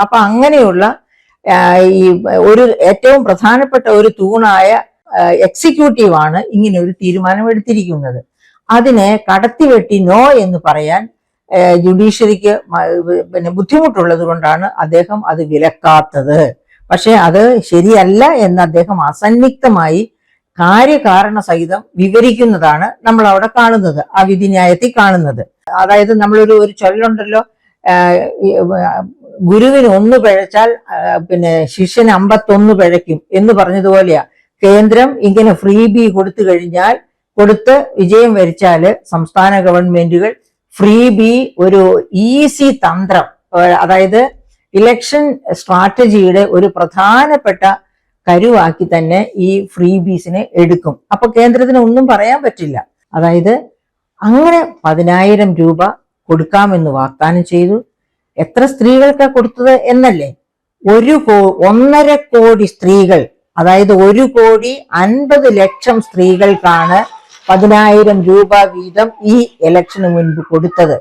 അപ്പൊ അങ്ങനെയുള്ള ഈ ഒരു ഏറ്റവും പ്രധാനപ്പെട്ട ഒരു തൂണായ എക്സിക്യൂട്ടീവാണ് ഇങ്ങനെ ഒരു തീരുമാനം എടുത്തിരിക്കുന്നത്. അതിനെ കടത്തിവെട്ടി നോ എന്ന് പറയാൻ ജുഡീഷ്യറിക്ക് പിന്നെ ബുദ്ധിമുട്ടുള്ളത് കൊണ്ടാണ് അദ്ദേഹം അത് വിലക്കാത്തത്. പക്ഷെ അത് ശരിയല്ല എന്ന് അദ്ദേഹം അസന്നിഗ്ധമായി കാര്യകാരണ സഹിതം വിവരിക്കുന്നതാണ് നമ്മൾ അവിടെ കാണുന്നത്, ആ വിധിന്യായത്തിൽ കാണുന്നത്. അതായത് നമ്മളൊരു ചൊല്ലുണ്ടല്ലോ, ഗുരുവിന് 1 പിഴച്ചാൽ പിന്നെ ശിഷ്യന് 51 പിഴയ്ക്കും എന്ന് പറഞ്ഞതുപോലെയാ. കേന്ദ്രം ഇങ്ങനെ ഫ്രീ ബി കൊടുത്ത് വിജയം വരിച്ചാല് സംസ്ഥാന ഗവൺമെന്റുകൾ ഫ്രീ ബി ഒരു ഈസി തന്ത്രം, അതായത് ഇലക്ഷൻ സ്ട്രാറ്റജിയുടെ ഒരു പ്രധാനപ്പെട്ട കരുവാക്കി തന്നെ ഈ ഫ്രീ ബീസിനെ എടുക്കും. അപ്പൊ കേന്ദ്രത്തിന് ഒന്നും പറയാൻ പറ്റില്ല. അതായത് അങ്ങനെ 10,000 രൂപ കൊടുക്കാമെന്ന് വാഗ്ദാനം ചെയ്തു. എത്ര സ്ത്രീകൾക്കാ കൊടുത്തത് എന്നല്ലേ? 1.5 കോടി സ്ത്രീകൾ, അതായത് 1,50,00,000 സ്ത്രീകൾക്കാണ് 10,000 രൂപ വീതം ഈ ഇലക്ഷന് മുൻപ് കൊടുത്തത്.